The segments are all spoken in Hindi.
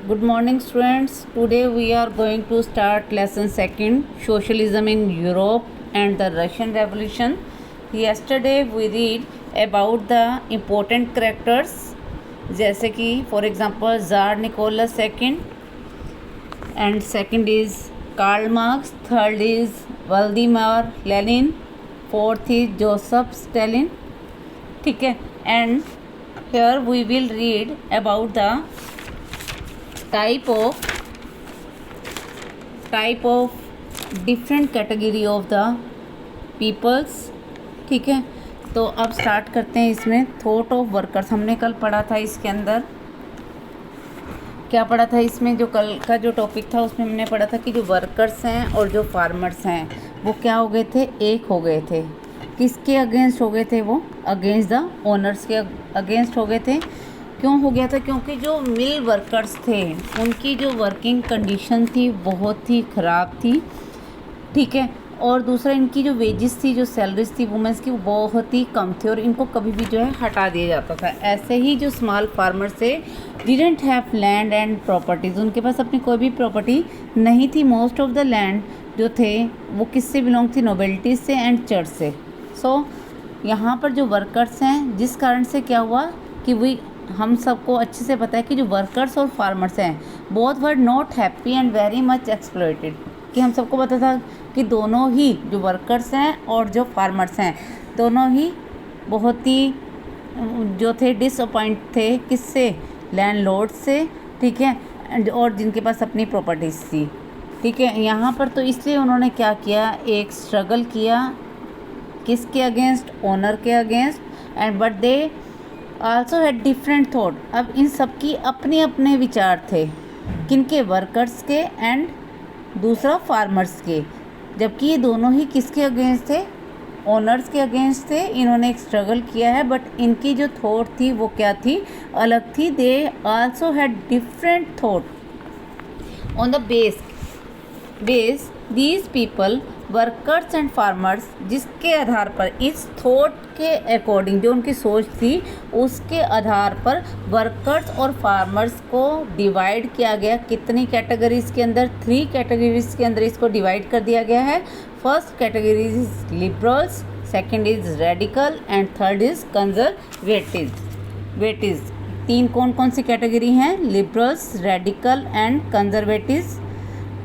Good morning, students. Today we are going to start lesson second, Socialism in Europe and the Russian Revolution. Yesterday we read about the important characters, जैसे कि for example Tsar Nicholas II, and second is Karl Marx, third is Vladimir Lenin, fourth is Joseph Stalin. ठीक है, and here we will read about the type of different category of the peoples. ठीक है, तो अब स्टार्ट करते हैं इसमें थॉट ऑफ वर्कर्स. हमने कल पढ़ा था, इसके अंदर क्या पढ़ा था, इसमें जो कल का जो टॉपिक था उसमें हमने पढ़ा था कि जो वर्कर्स हैं और जो फार्मर्स हैं वो क्या हो गए थे, एक हो गए थे. किसके अगेंस्ट हो गए थे? वो अगेंस्ट द ओनर्स के अगेंस्ट हो गए थे. क्यों हो गया था? क्योंकि जो मिल वर्कर्स थे उनकी जो वर्किंग कंडीशन थी बहुत ही ख़राब थी. ठीक है, और दूसरा इनकी जो वेजेस थी, जो सैलरीज थी वुमेंस की, वो बहुत ही कम थे और इनको कभी भी जो है हटा दिया जाता था. ऐसे ही जो स्मॉल फार्मर्स थे didn't have land and properties, उनके पास अपनी कोई भी प्रॉपर्टी नहीं थी. मोस्ट ऑफ द लैंड जो थे वो किससे बिलोंग थी? नोबेलिटीज से एंड चर्च से. सो यहाँ पर जो वर्कर्स हैं, जिस कारण से क्या हुआ कि वही हम सबको अच्छे से पता है कि जो वर्कर्स और फार्मर्स हैं both were not happy and very much exploited. कि हम सबको पता था कि दोनों ही जो वर्कर्स हैं और जो फार्मर्स हैं दोनों ही बहुत ही जो थे डिसअपॉइंट थे. किससे? लैंडलॉर्ड से. ठीक है, और जिनके पास अपनी प्रॉपर्टीज़ थी. ठीक है, यहाँ पर तो इसलिए उन्होंने क्या किया, एक स्ट्रगल किया. किसके अगेंस्ट? ओनर के against. And but they also had different thought. अब इन सब की अपने अपने विचार थे. किनके? वर्कर्स के एंड दूसरा फार्मर्स के. जबकि ये दोनों ही किसके अगेंस्ट थे? ओनर्स के अगेंस्ट थे. इन्होंने एक स्ट्रगल किया है बट इनकी जो थॉट थी वो क्या थी? अलग थी. They also had different thought on the base these people workers and farmers, जिसके आधार पर इस थॉट के अकॉर्डिंग जो उनकी सोच थी उसके आधार पर वर्कर्स और फार्मर्स को डिवाइड किया गया. कितनी कैटेगरीज़ के अंदर? 3 कैटेगरीज़ के अंदर इसको डिवाइड कर दिया गया है. First category is liberals, second is radical and third is conservative. 3 कौन कौन सी कैटेगरी हैं? Liberals, radical and conservative.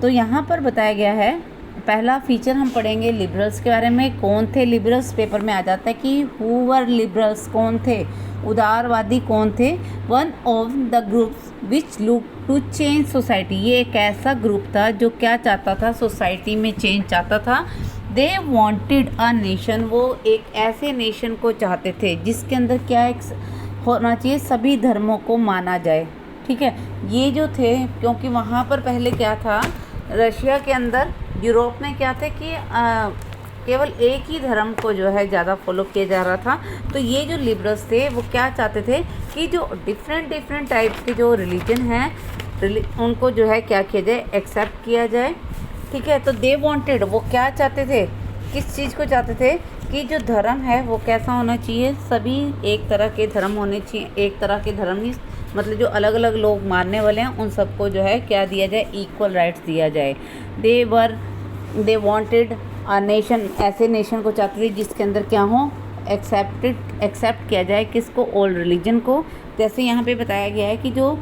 तो यहाँ पर बताया गया है, पहला फीचर हम पढ़ेंगे लिबरल्स के बारे में. कौन थे लिबरल्स? पेपर में आ जाता है कि हु वर लिबरल्स, कौन थे? उदारवादी कौन थे? One of the groups which look to change society. ये एक ऐसा ग्रुप था जो क्या चाहता था? सोसाइटी में चेंज चाहता था. दे वॉन्टेड अ नेशन, वो एक ऐसे नेशन को चाहते थे जिसके अंदर क्या एक होना चाहिए, सभी धर्मों को माना जाए. ठीक है, ये जो थे, क्योंकि वहाँ पर पहले क्या था, रशिया के अंदर, यूरोप में क्या थे कि केवल एक ही धर्म को जो है ज़्यादा फॉलो किया जा रहा था. तो ये जो लिबरल्स थे वो क्या चाहते थे कि जो डिफरेंट टाइप्स के जो रिलीजन हैं उनको जो है क्या किया जाए, एक्सेप्ट किया जाए. ठीक है, तो दे वांटेड, वो क्या चाहते थे, किस चीज़ को चाहते थे कि जो धर्म है वो कैसा होना चाहिए, सभी एक तरह के धर्म होने चाहिए. एक तरह के धर्म नहीं, मतलब जो अलग अलग लोग मानने वाले हैं उन सबको जो है क्या दिया जाए, इक्वल राइट्स दिया जाए. दे वांटेड अ नेशन, ऐसे नेशन को चाहते थे जिसके अंदर क्या हो, एक्सेप्ट किया जाए. किसको? ऑल रिलीजन को. जैसे यहाँ पे बताया गया है कि जो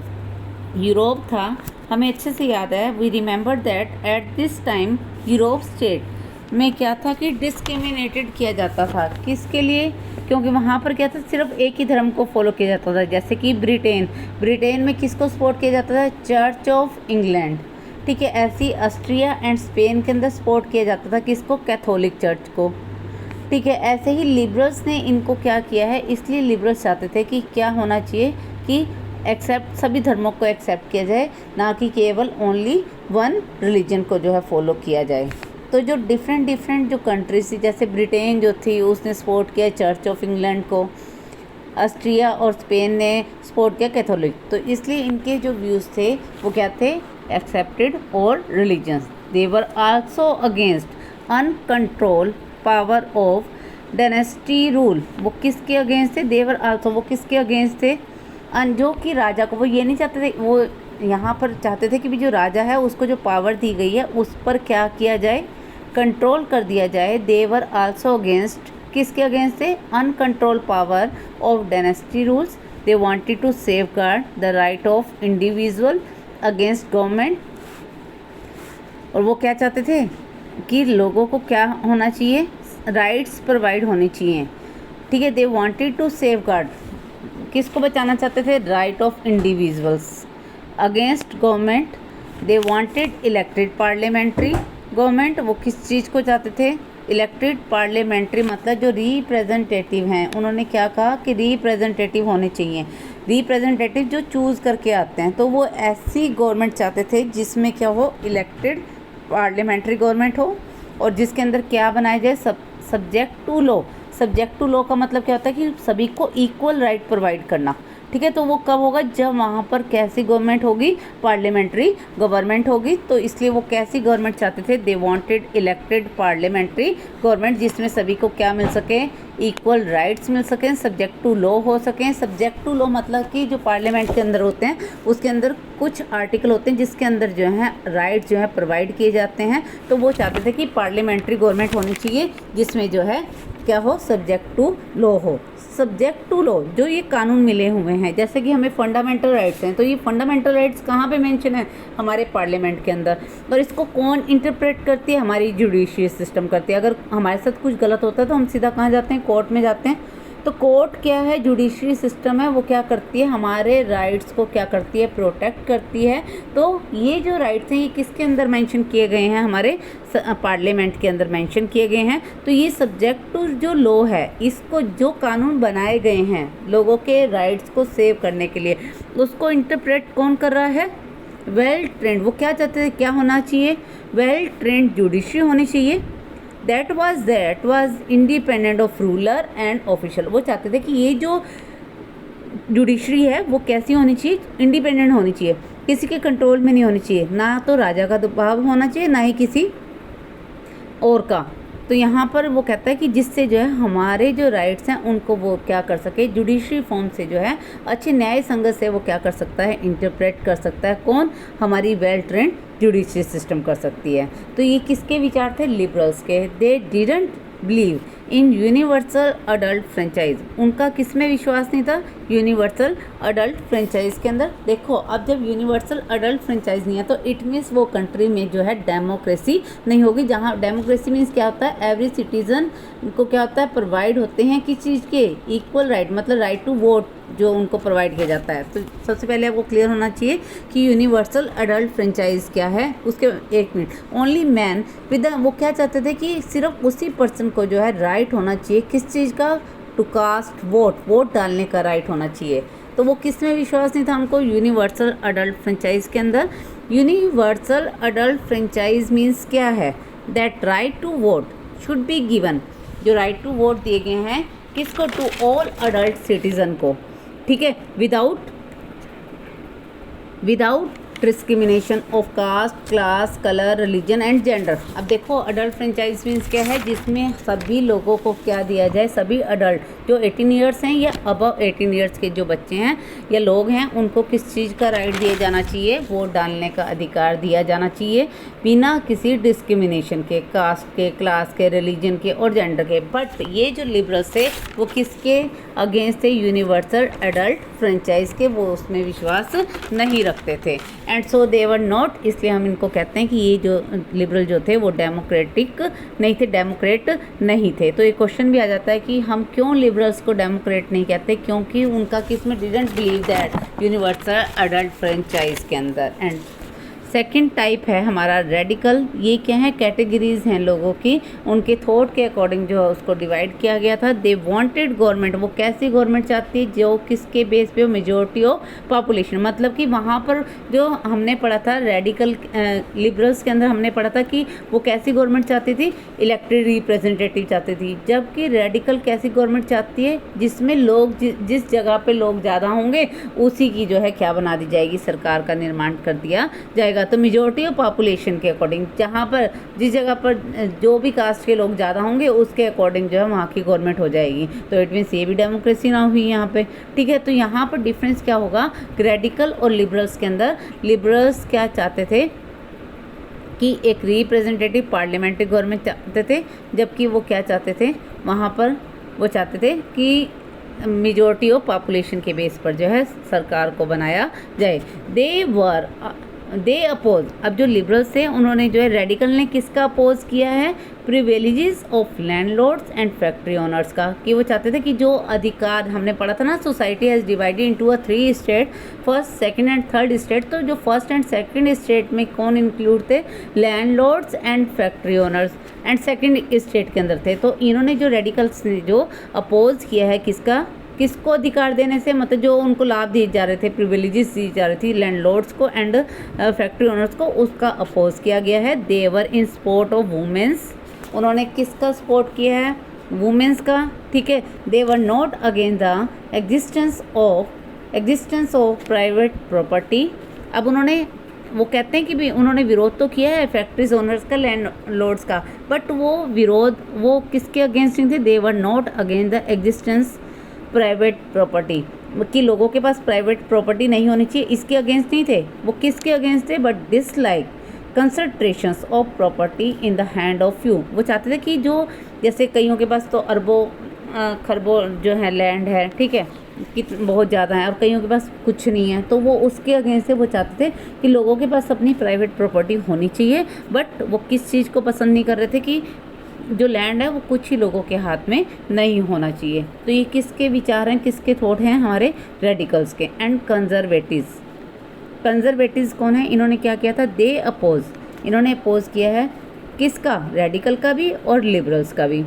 यूरोप था, हमें अच्छे से याद है, we remember that at this time Europe state में क्या था कि डिस्क्रिमिनेटेड किया जाता था. किसके लिए? क्योंकि वहाँ पर क्या था, सिर्फ एक ही धर्म को फॉलो किया जाता था. जैसे कि ब्रिटेन में किसको सपोर्ट किया जाता था? Church of England. ठीक है, ऐसी ऑस्ट्रिया एंड स्पेन के अंदर सपोर्ट किया जाता था किसको? कैथोलिक चर्च को. ठीक है, ऐसे ही लिबरल्स ने इनको क्या किया है, इसलिए लिबरल्स चाहते थे कि क्या होना चाहिए कि सभी धर्मों को एक्सेप्ट किया जाए, ना कि केवल ओनली वन रिलीजन को जो है फॉलो किया जाए. तो जो डिफरेंट जो कंट्रीज थी, जैसे ब्रिटेन जो थी उसने सपोर्ट किया चर्च ऑफ इंग्लैंड को, ऑस्ट्रिया और स्पेन ने सपोर्ट किया कैथोलिक. तो इसलिए इनके जो व्यूज़ थे वो क्या थे, accepted all religions. They were also against uncontrol power of dynasty rule. वो किसके अगेंस्ट थे? देवर आल्सो, वो किसके अगेंस्ट थे? जो कि राजा को, वो ये नहीं चाहते थे, वो यहाँ पर चाहते थे कि भी जो राजा है उसको जो पावर दी गई है उस पर क्या किया जाए, कंट्रोल कर दिया जाए। दे वर आल्सो अगेंस्ट, किसके अगेंस्ट थे, uncontrol power of dynasty rules. They wanted to safeguard the right of individual against government. और वो क्या चाहते थे कि लोगों को क्या होना चाहिए, राइट्स प्रोवाइड होनी चाहिए, ठीक है। दे वांटेड टू सेफगार्ड, किसको बचाना चाहते थे, right of individuals against government. They wanted elected parliamentary government, वो किस चीज़ को चाहते थे, इलेक्टेड पार्लियामेंट्री मतलब जो रिप्रेजेंटेटिव हैं, उन्होंने क्या कहा कि रिप्रेजेंटेटिव होने चाहिए, रिप्रेजेंटेटिव जो चूज़ करके आते हैं। तो वो ऐसी गवर्नमेंट चाहते थे जिसमें क्या हो, इलेक्टेड पार्लियामेंट्री गवर्नमेंट हो और जिसके अंदर क्या बनाया जाए, subject to law. Subject to law का मतलब क्या होता है कि सभी को इक्वल राइट प्रोवाइड करना, ठीक है। तो वो कब होगा, जब वहाँ पर कैसी गवर्नमेंट होगी, पार्लियामेंट्री गवर्नमेंट होगी। तो इसलिए वो कैसी गवर्नमेंट चाहते थे, they wanted elected parliamentary government जिसमें सभी को क्या मिल सके, इक्वल राइट्स मिल सकें, सब्जेक्ट टू लॉ हो सकें। सब्जेक्ट टू लॉ मतलब कि जो पार्लियामेंट के अंदर होते हैं उसके अंदर कुछ आर्टिकल होते हैं जिसके अंदर जो है राइट जो है प्रोवाइड किए जाते हैं। तो वो चाहते थे कि पार्लियामेंट्री गवर्नमेंट होनी चाहिए जिसमें जो है क्या हो, सब्जेक्ट टू लॉ हो। सब्जेक्ट टू लॉ जो ये कानून मिले हुए हैं, जैसे कि हमें फंडामेंटल राइट्स हैं, तो ये फंडामेंटल राइट्स कहाँ पे मेंशन है, हमारे पार्लियामेंट के अंदर। और इसको कौन इंटरप्रेट करती है, हमारी जुडिशियल सिस्टम करती है। अगर हमारे साथ कुछ गलत होता है तो हम सीधा कहाँ जाते हैं, कोर्ट में जाते हैं। तो कोर्ट क्या है, जुडिशरी सिस्टम है, वो क्या करती है, हमारे राइट्स को क्या करती है, प्रोटेक्ट करती है। तो ये जो राइट्स हैं ये किसके अंदर मेंशन किए गए हैं, हमारे पार्लियामेंट के अंदर मेंशन किए गए हैं। तो ये सब्जेक्ट टू जो लॉ है, इसको जो कानून बनाए गए हैं लोगों के राइट्स को सेव करने के लिए, उसको इंटरप्रेट कौन कर रहा है, वेल ट्रेंड। वो क्या चाहते थे, क्या होना चाहिए, वेल ट्रेंड जुडिशरी होनी चाहिए। That was independent of ruler and official. वो चाहते थे कि ये जो जुडिशरी है वो कैसी होनी चाहिए, इंडिपेंडेंट होनी चाहिए, किसी के कंट्रोल में नहीं होनी चाहिए, ना तो राजा का दबाव होना चाहिए ना ही किसी और का। तो यहाँ पर वो कहता है कि जिससे जो है हमारे जो राइट्स हैं उनको वो क्या कर सके, जुडिशरी फॉर्म से जो है अच्छे न्याय संगत से वो क्या कर सकता है, इंटरप्रेट कर सकता है। कौन, हमारी वेल ट्रेंड जुडिशरी सिस्टम कर सकती है। तो ये किसके विचार थे, लिबरल्स के। They didn't believe in universal adult franchise. उनका किस में विश्वास नहीं था, यूनिवर्सल अडल्ट फ्रेंचाइज के अंदर। देखो अब जब यूनिवर्सल अडल्ट फ्रेंचाइज नहीं है तो इट मीन्स वो कंट्री में जो है डेमोक्रेसी नहीं होगी। जहाँ डेमोक्रेसी मीन्स क्या होता है, एवरी सिटीजन को क्या होता है, प्रोवाइड होते हैं किस चीज़ के, इक्वल राइट, मतलब राइट टू वोट जो उनको प्रोवाइड किया जाता है। तो सबसे पहले आपको क्लियर होना चाहिए कि यूनिवर्सल अडल्ट फ्रेंचाइज क्या है। उसके एक मिनट, ओनली मैन विद, वो क्या चाहते थे कि सिर्फ उसी पर्सन को जो है राइट होना चाहिए, किस चीज़ का, टू कास्ट वोट, वोट डालने का राइट होना चाहिए। तो वो किस में विश्वास नहीं था हमको, यूनिवर्सल अडल्ट फ्रेंचाइज के अंदर। यूनिवर्सल अडल्ट फ्रेंचाइज मीन्स क्या है, that right to vote should be given. जो राइट टू वोट दिए गए हैं किसको, टू ऑल अडल्ट सिटीजन को, ठीक है, without discrimination of caste, class, colour, religion and gender. अब देखो अडल्ट फ्रेंचाइज मीन्स क्या है, जिसमें सभी लोगों को क्या दिया जाए, सभी अडल्ट जो 18 ईयर्स हैं या अबव 18 ईयर्स के जो बच्चे हैं या लोग हैं, उनको किस चीज़ का राइट दिया जाना चाहिए, वोट डालने का अधिकार दिया जाना चाहिए बिना किसी डिस्क्रिमिनेशन के, कास्ट के, क्लास के, रिलीजन के और जेंडर के। बट ये जो लिबरल्स थे वो किसके अगेंस्ट थे, यूनिवर्सल अडल्ट फ्रेंचाइज के, वो उसमें विश्वास नहीं रखते थे। And so they were not, इसलिए हम इनको कहते हैं कि ये जो लिबरल जो थे वो डेमोक्रेटिक नहीं थे, डेमोक्रेट नहीं थे। तो ये क्वेश्चन भी आ जाता है कि हम क्यों लिबरल्स को डेमोक्रेट नहीं कहते, क्योंकि उनका किसमें, didn't believe that universal adult franchise के अंदर। एंड सेकंड टाइप है हमारा रेडिकल। ये क्या है, कैटेगरीज हैं लोगों की, उनके थॉट के अकॉर्डिंग जो है उसको डिवाइड किया गया था। दे वांटेड गवर्नमेंट, वो कैसी गवर्नमेंट चाहती है, जो किसके बेस पे हो, मेजोरिटी ऑफ पॉपुलेशन। मतलब कि वहाँ पर जो हमने पढ़ा था रेडिकल लिबरल्स के अंदर हमने पढ़ा था कि वो कैसी गवर्नमेंट चाहती थी, इलेक्टेड रिप्रेजेंटेटिव चाहती थी। जबकि रेडिकल कैसी गवर्नमेंट चाहती है, जिसमें लोग जिस जगह पे लोग ज़्यादा होंगे उसी की जो है क्या बना दी जाएगी, सरकार का निर्माण कर दिया जाएगा। जाएगा? तो मेजॉरिटी ऑफ पॉपुलेशन के अकॉर्डिंग, जहाँ पर जिस जगह पर जो भी कास्ट के लोग ज़्यादा होंगे उसके अकॉर्डिंग जो है वहाँ की गवर्नमेंट हो जाएगी। तो इट मीन्स ये भी डेमोक्रेसी ना हुई यहाँ पे, ठीक है। तो यहाँ पर डिफरेंस क्या होगा रेडिकल और लिबरल्स के अंदर? लिबरल्स क्या चाहते थे कि एक रिप्रेजेंटेटिव पार्लियामेंट्री गवर्नमेंट चाहते थे, जबकि वो क्या चाहते थे वहाँ पर? वो चाहते थे कि मेजॉरिटी ऑफ पॉपुलेशन के बेस पर जो है सरकार को बनाया जाए। दे अपोज। अब जो लिबरल्स थे उन्होंने जो है, रेडिकल ने किसका अपोज किया है? Privileges of landlords and factory owners का, कि वो चाहते थे कि जो अधिकार, हमने पढ़ा था ना society has divided into a 3 state, first second and third state. तो जो फर्स्ट एंड सेकंड स्टेट में कौन इंक्लूड थे? Landlords and factory owners and second state के अंदर थे। तो इन्होंने जो रेडिकल्स ने जो अपोज किया है किसको अधिकार देने से, मतलब जो उनको लाभ दिए जा रहे थे, प्रिविलेजेस दी जा रही थी लैंडलॉर्ड्स को एंड फैक्ट्री ओनर्स को, उसका अपोज किया गया है। They were in support of womens. उन्होंने किसका सपोर्ट किया है? वुमेन्स का, ठीक है। They were not against the existence of private property. अब उन्होंने, वो कहते हैं कि भी उन्होंने विरोध तो किया है फैक्ट्रीज ओनर्स का, लैंडलॉर्ड्स का, बट वो विरोध वो किसके अगेंस्ट नहीं थे? They were not against the existence private property, कि लोगों के पास प्राइवेट प्रॉपर्टी नहीं होनी चाहिए, इसके अगेंस्ट नहीं थे। वो किसके अगेंस्ट थे? But dislike concentrations of property in the hand of few. वो चाहते थे कि जो, जैसे कईयों के पास तो अरबों खरबों जो है लैंड है, ठीक है, कि बहुत ज़्यादा है, और कईयों के पास कुछ नहीं है, तो वो उसके अगेंस्ट से वो चाहते थे कि लोगों के पास अपनी प्राइवेट प्रॉपर्टी होनी चाहिए। बट वो किस चीज़ को पसंद नहीं कर रहे थे? कि जो लैंड है वो कुछ ही लोगों के हाथ में नहीं होना चाहिए। तो ये किसके विचार हैं, किसके थॉट हैं? हमारे रेडिकल्स के। एंड कंजर्वेटिव्स कौन है? इन्होंने क्या किया था? दे अपोज। इन्होंने अपोज किया है किसका? रेडिकल का भी और लिबरल्स का भी।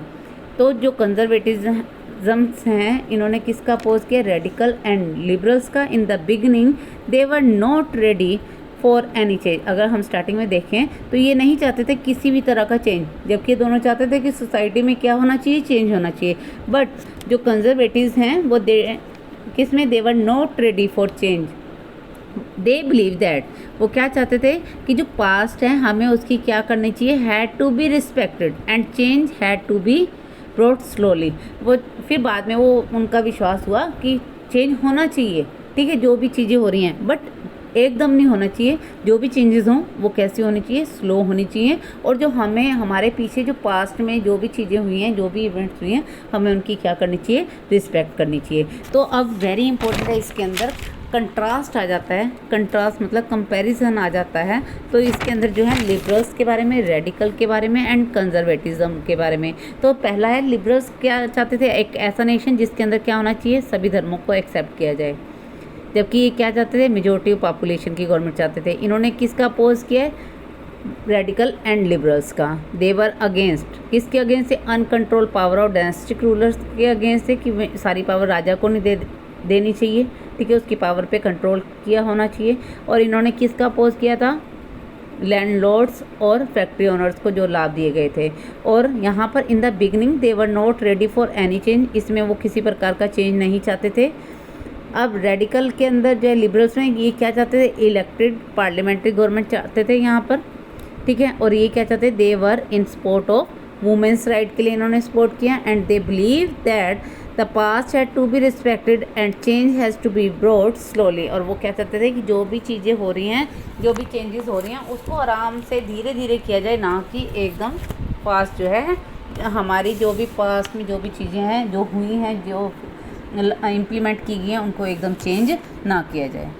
तो जो कंजर्वेटिज्म्स हैं इन्होंने किसका अपोज किया? रेडिकल एंड लिबरल्स का। In the beginning they were not ready for any change. अगर हम स्टार्टिंग में देखें तो ये नहीं चाहते थे किसी भी तरह का चेंज, जबकि दोनों चाहते थे कि सोसाइटी में क्या होना चाहिए? चेंज होना चाहिए। बट जो कंजर्वेटिव्स हैं वो किसमें? They were not ready for change. They believe that, वो क्या चाहते थे कि जो पास्ट है हमें उसकी क्या करनी चाहिए? Had to be respected and change had to be brought slowly. वो फिर बाद में वो उनका विश्वास हुआ कि चेंज होना चाहिए, ठीक है, जो भी चीज़ें हो रही हैं, बट एकदम नहीं होना चाहिए। जो भी चेंजेस हों वो कैसी होनी चाहिए? स्लो होनी चाहिए। और जो हमें हमारे पीछे जो पास्ट में जो भी चीज़ें हुई हैं, जो भी इवेंट्स हुए हैं, हमें उनकी क्या करनी चाहिए? रिस्पेक्ट करनी चाहिए। तो अब वेरी इंपॉर्टेंट है, इसके अंदर कंट्रास्ट आ जाता है। कंट्रास्ट मतलब कंपैरिजन आ जाता है। तो इसके अंदर जो है लिबरल्स के बारे में, रेडिकल के बारे में एंड कंजर्वेटिज्म के बारे में। तो पहला है लिबरल्स क्या चाहते थे? एक ऐसा नेशन जिसके अंदर क्या होना चाहिए? सभी धर्मों को एक्सेप्ट किया जाए। जबकि ये क्या चाहते थे? मेजॉरिटी ऑफ पॉपुलेशन की गवर्नमेंट चाहते थे। इन्होंने किसका अपोज किया है? रेडिकल एंड लिबरल्स का। देवर अगेंस्ट, किसके अगेंस्ट से? Uncontrol power of dynastic rulers के अगेंस्ट से, कि सारी पावर राजा को नहीं देनी चाहिए, ठीक है, उसकी पावर पे कंट्रोल किया होना चाहिए। और इन्होंने किसका अपोज किया था? लैंडलॉर्ड्स और फैक्ट्री ओनर्स को जो लाभ दिए गए थे। और यहाँ पर in the beginning they were not ready for any change, इसमें वो किसी प्रकार का चेंज नहीं चाहते थे। अब रेडिकल के अंदर जो है लिबरल्स में ये क्या चाहते थे? इलेक्टेड पार्लियामेंट्री गवर्नमेंट चाहते थे यहाँ पर, ठीक है। और ये क्या चाहते? They were in support of womens right के लिए इन्होंने सपोर्ट किया। And they believe that the past had to be respected and change has to be brought slowly. और वो क्या चाहते थे कि जो भी चीज़ें हो रही हैं, जो भी चेंजेस हो रही हैं, उसको आराम से धीरे धीरे किया जाए, ना कि एकदम फास्ट जो है। हमारी जो भी पास्ट में जो भी चीज़ें हैं, जो हुई हैं, जो इम्प्लीमेंट की गई हैं, उनको एकदम चेंज ना किया जाए।